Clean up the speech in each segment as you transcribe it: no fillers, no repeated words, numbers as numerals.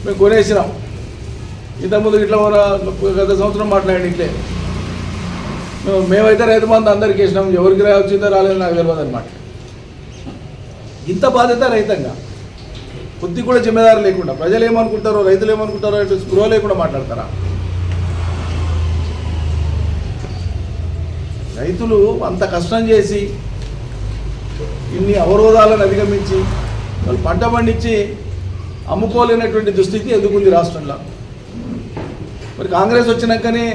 మేము కొనేసినాం. ఇంతకుముందు ఇట్లా గత సంవత్సరం మాట్లాడి ఇట్లే మేమైతే రైతు బంధు అందరికీ వేసినాం, ఎవరికి వచ్చిందో రాలేదో నాకు తెలియదు అనమాట. ఇంత బాధ్యత రైతంగా కొద్ది కూడా జిమ్మేదారు లేకుండా ప్రజలు ఏమనుకుంటారో రైతులు ఏమనుకుంటారో ఇటు స్పృహ లేకుండా మాట్లాడతారా? రైతులు అంత కష్టం చేసి ఇన్ని అవరోధాలను అధిగమించి వాళ్ళు పంట పండించి అమ్ముకోలేనటువంటి దుస్థితి ఎందుకుంది రాష్ట్రంలో? మరి కాంగ్రెస్ వచ్చినాకనే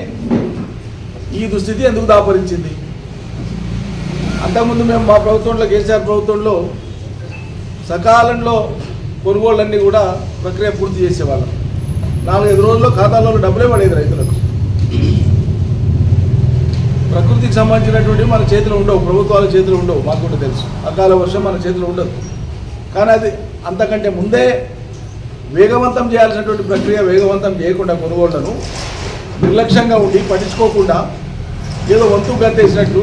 ఈ దుస్థితి ఎందుకు దాపరించింది? అంతకుముందు మేము మా ప్రభుత్వంలో కేసీఆర్ ప్రభుత్వంలో సకాలంలో కొనుగోళ్ళన్నీ కూడా ప్రక్రియ పూర్తి చేసేవాళ్ళం. 4-5 రోజుల్లో ఖాతాలో డబ్బులే పడేది రైతులకు. ప్రకృతికి సంబంధించినటువంటి మన చేతిలో ఉండవు, ప్రభుత్వాల చేతిలో ఉండవు, మాకు కూడా తెలుసు. అకాల వర్షం మన చేతిలో ఉండదు. కానీ అది అంతకంటే ముందే వేగవంతం చేయాల్సినటువంటి ప్రక్రియ వేగవంతం చేయకుండా కొనుగోళ్లను నిర్లక్ష్యంగా ఉండి పట్టించుకోకుండా ఏదో వంతు గంతేసినట్లు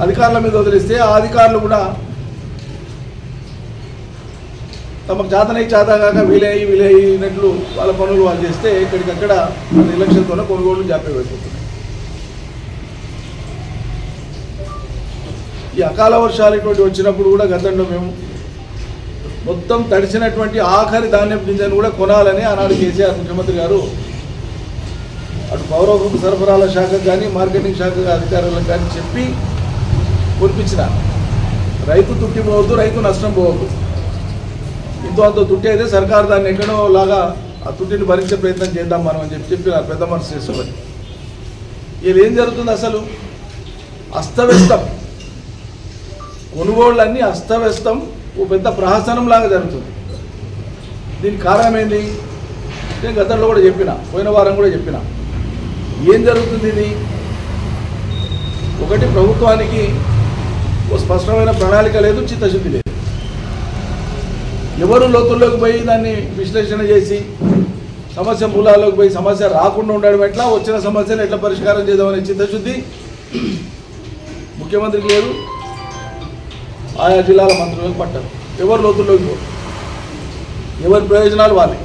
అధికారుల మీద వదిలిస్తే ఆ అధికారులు కూడా తమకు చేతనైకాక వీలైనట్లు వాళ్ళ పనులు వాళ్ళు చేస్తే ఇక్కడికక్కడ నిర్లక్ష్యంతోనే కొనుగోళ్లు జాప్యమైపోతున్నాయి. ఈ అకాల వర్షాలు ఇటువంటి వచ్చినప్పుడు కూడా గతంలో మేము మొత్తం తడిసినటువంటి ఆఖరి ధాన్యం గింజను కూడా కొనాలని ఆనాడు కేసీఆర్ ముఖ్యమంత్రి గారు అటు పౌర సరఫరాల శాఖకు కానీ మార్కెటింగ్ శాఖ అధికారులకు కానీ చెప్పి కొనిపించిన రైతు తుట్టిపోవద్దు, రైతు నష్టం పోవద్దు. ఇంతో అంత తుట్టి అయితే సర్కారు దాన్ని ఎక్కడో లాగా ఆ తుట్టిని భరించే ప్రయత్నం చేద్దాం మనం అని చెప్పినారు పెద్ద మనసు చేసుకొని. ఇది ఏం జరుగుతుంది అసలు? అస్తవ్యస్తం, కొనుగోళ్ళన్నీ అస్తవ్యస్తం, ఓ పెద్ద ప్రహసనం లాగా జరుగుతుంది. దీనికి కారణం ఏంది? నేను గతంలో కూడా చెప్పిన, పోయిన వారం కూడా చెప్పిన. ఏం జరుగుతుంది? ఇది ఒకటి, ప్రభుత్వానికి ఓ స్పష్టమైన ప్రణాళిక లేదు, చిత్తశుద్ధి లేదు. ఎవరు లోతుల్లోకి పోయి దాన్ని విశ్లేషణ చేసి సమస్య మూలాల్లోకి పోయి సమస్య రాకుండా ఉండడం ఎట్లా, వచ్చిన సమస్యను ఎట్లా పరిష్కారం చేద్దామనే చిత్తశుద్ధి ముఖ్యమంత్రికి లేదు, ఆయా జిల్లాల మంత్రులకు పట్టారు. ఎవరు లోతుల్లోకి పోరు, ఎవరి ప్రయోజనాలు వాళ్ళే.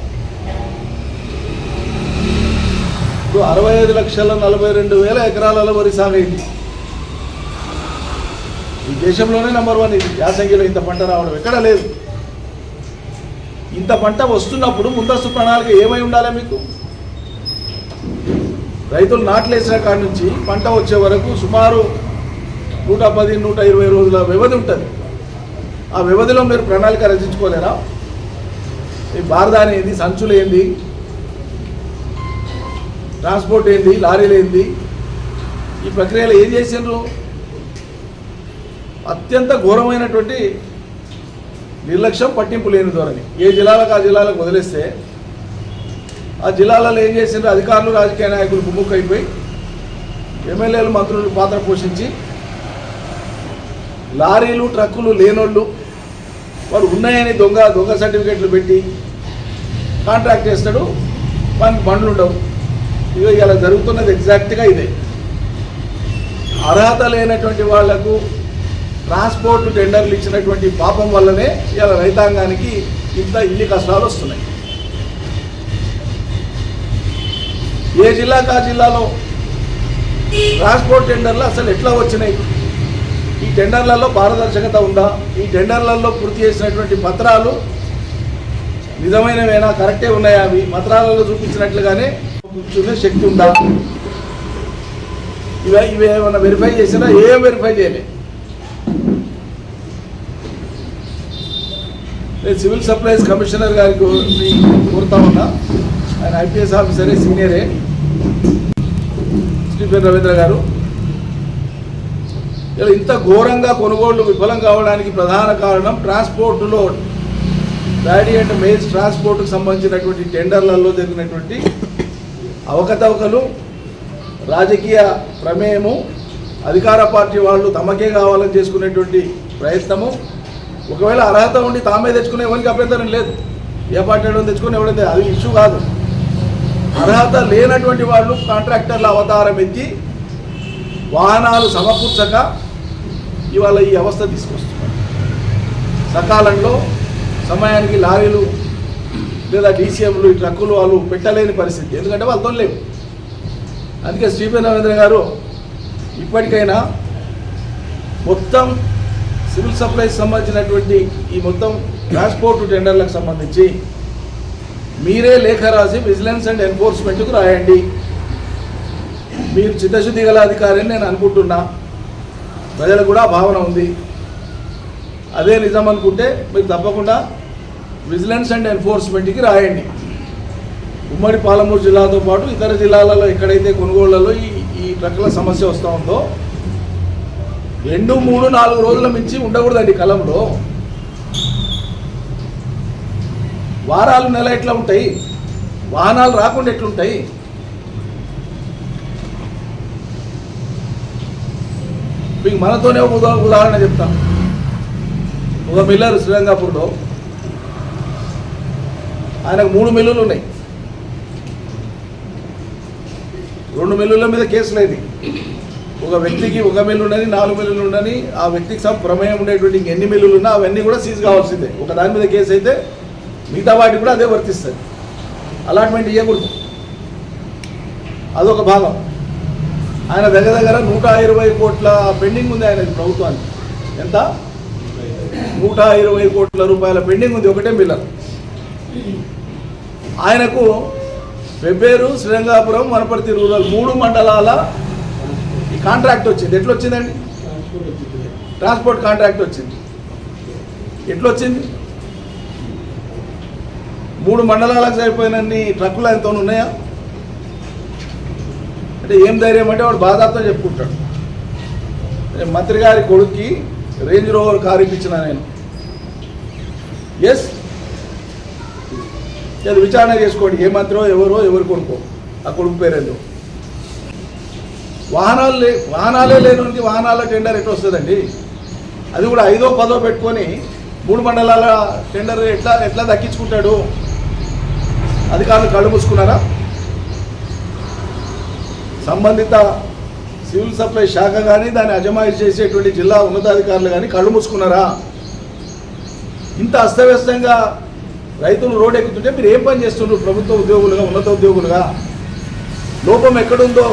ఇప్పుడు 65,42,000 ఎకరాలలో వరి సాగైంది. ఈ దేశంలోనే నెంబర్ 1 ఇది. యాసంగిలో ఇంత పంట రావడం ఎక్కడా లేదు. ఇంత పంట వస్తున్నప్పుడు ముందస్తు ప్రణాళిక ఏమై ఉండాలి మీకు? రైతులు నాట్లేసిన కాడి నుంచి పంట వచ్చే వరకు సుమారు 110-120 రోజుల వ్యవధి ఉంటుంది. ఆ వ్యవధిలో మీరు ప్రణాళిక రచించుకోలేరా? ఈ బారదాని ఏంది, సంచులు ఏంది, ట్రాన్స్పోర్ట్ ఏంది, లారీలు ఏంది, ఈ ప్రక్రియలో ఏం చేసిండ్రు? అత్యంత ఘోరమైనటువంటి నిర్లక్ష్యం, పట్టింపు లేని ధోరణి. ఏ జిల్లాలకు ఆ జిల్లాలకు వదిలేస్తే ఆ జిల్లాలలో ఏం చేసిండ్రు? అధికారులు రాజకీయ నాయకులు కుమ్ముక్కైపోయి ఎమ్మెల్యేలు మంత్రులు పాత్ర పోషించి లారీలు ట్రక్కులు లేనోళ్ళు వాడు ఉన్నాయని దొంగ సర్టిఫికెట్లు పెట్టి కాంట్రాక్ట్ చేస్తాడు, వానికి బండ్లు ఉండవు. ఇక ఇలా జరుగుతున్నది ఎగ్జాక్ట్గా ఇదే. అర్హత లేనటువంటి వాళ్లకు ట్రాన్స్పోర్ట్ టెండర్లు ఇచ్చినటువంటి పాపం వల్లనే ఇలా రైతాంగానికి ఇన్ని కష్టాలు వస్తున్నాయి. ఏ జిల్లాకు ఆ జిల్లాలో ట్రాన్స్పోర్ట్ టెండర్లు అసలు ఎట్లా వచ్చినాయి? ఈ టెండర్లలో పారదర్శకత ఉందా? ఈ టెండర్లలో పూర్తి చేసినటువంటి పత్రాలు నిజమైనవేనా, కరెక్టే ఉన్నాయా? అవి పత్రాలలో చూపించినట్లుగానే కూర్చునే శక్తి ఉందా? ఇవి ఏమైనా వెరిఫై చేసినా ఏం వెరిఫై చేయలే. నేను సివిల్ సప్లైస్ కమిషనర్ గారికి కోరుతా ఉన్నా, ఆయన ఐపీఎస్ ఆఫీసరే, సీనియరే, స్టీఫెన్ రవీంద్ర గారు. ఇలా ఇంత ఘోరంగా కొనుగోళ్లు విఫలం కావడానికి ప్రధాన కారణం ట్రాన్స్పోర్టులో ప్యాడీ అండ్ మేజ్ ట్రాన్స్పోర్ట్కు సంబంధించినటువంటి టెండర్లలో జరిగినటువంటి అవకతవకలు, రాజకీయ ప్రమేయము, అధికార పార్టీ వాళ్ళు తమకే కావాలని చేసుకునేటువంటి ప్రయత్నము. ఒకవేళ అర్హత ఉండి తామే తెచ్చుకునే ఎవరికి అభ్యంతరం లేదు, ఏ పార్టీ తెచ్చుకుని ఎవరైతే, అది ఇష్యూ కాదు. అర్హత లేనటువంటి వాళ్ళు కాంట్రాక్టర్ల అవతారం ఎత్తి వాహనాలు సమకూర్చక ఇవాళ ఈ అవస్థ తీసుకొస్తున్నారు. సకాలంలో సమయానికి లారీలు లేదా డీసీఎంలు ఈ ట్రక్కులు వాళ్ళు పెట్టలేని పరిస్థితి, ఎందుకంటే వాళ్ళతో లేవు. అందుకే శ్రీపతి రవీంద్ర గారు ఇప్పటికైనా మొత్తం సివిల్ సప్లైస్ సంబంధించినటువంటి ఈ మొత్తం ట్రాన్స్పోర్ట్ టెండర్లకు సంబంధించి మీరే లేఖ రాసి విజిలెన్స్ అండ్ ఎన్ఫోర్స్మెంట్కు రాయండి. మీరు చిత్తశుద్ధి గల అధికారిని నేను అనుకుంటున్నా, ప్రజలకు కూడా భావన ఉంది. అదే నిజం అనుకుంటే మీరు తప్పకుండా విజిలెన్స్ అండ్ ఎన్ఫోర్స్మెంట్కి రాయండి. ఉమ్మడి పాలమూరు జిల్లాతో పాటు ఇతర జిల్లాలలో ఎక్కడైతే కొనుగోళ్లలో ఈ ట్రక్కుల సమస్య వస్తూ ఉందో 2, 3, 4 రోజుల మించి ఉండకూడదండి కలంలో. వారాలు, నెల ఎట్లా ఉంటాయి? వాహనాలు రాకుండా ఎట్లుంటాయి? మీకు మనతోనే ఒక ఉదాహరణ చెప్తాను. ఒక మిల్లర్ శ్రీరంగాపూర్లో, ఆయనకు 3 మిల్లులు ఉన్నాయి. 2 మిల్లుల మీద కేసులు అయింది. ఒక వ్యక్తికి 1 మిల్లు ఉండని, 4 మిల్లులు ఉండని, ఆ వ్యక్తికి ప్రమేయం ఉండేటువంటి ఎన్ని మిల్లులు ఉన్నా అవన్నీ కూడా సీజ్ కావాల్సిందే. ఒక దాని మీద కేసు అయితే మిగతా వాటికి కూడా అదే వర్తిస్తుంది. అలాట్మెంట్ ఇవ్వకూడదు. అదొక భాగం. ఆయన దగ్గర 120 కోట్ల పెండింగ్ ఉంది ఆయన ప్రభుత్వానికి. ఎంత? 120 కోట్ల రూపాయల పెండింగ్ ఉంది ఒకటే మిల్లర్. ఆయనకు వెబ్బేరు, శ్రీరంగాపురం, వనపర్తి రూరల్ 3 మండలాల ఈ కాంట్రాక్ట్ వచ్చింది. ఎట్లొచ్చిందండి? ట్రాన్స్పోర్ట్ కాంట్రాక్ట్ వచ్చింది. ఎట్లొచ్చింది? 3 మండలాలకు సరిపోయినన్ని ట్రక్కులు ఆయనతో ఉన్నాయా? అంటే ఏం ధైర్యం అంటే వాడు బాధాతో చెప్పుకుంటాడు. మంత్రి గారి కొడుక్కి రేంజ్ రోవర్ కారు ఇప్పించిన నేను. ఎస్, అది విచారణ చేసుకోండి. ఏ మంత్రో ఎవరు కొడుకో, ఆ కొడుకు పేరేందో. వాహనాలే లేని వాహనాల టెండర్ ఎట్లా వస్తుందండి? అది కూడా 5ో 10ో పెట్టుకొని 3 మండలాల టెండర్ ఎట్లా దక్కించుకుంటాడు? అధికారులు కళ్ళు మూసుకున్నారా? సంబంధిత సివిల్ సప్లై శాఖ కానీ దాన్ని అజమాయిషీ చేసేటువంటి జిల్లా ఉన్నతాధికారులు కానీ కళ్ళు మూసుకున్నారా? ఇంత అస్తవ్యస్తంగా రైతులు రోడ్ ఎక్కుతుంటే మీరు ఏం పని చేస్తున్నారు? ప్రభుత్వ ఉద్యోగులుగా, ఉన్నత ఉద్యోగులుగా లోపం ఎక్కడుందో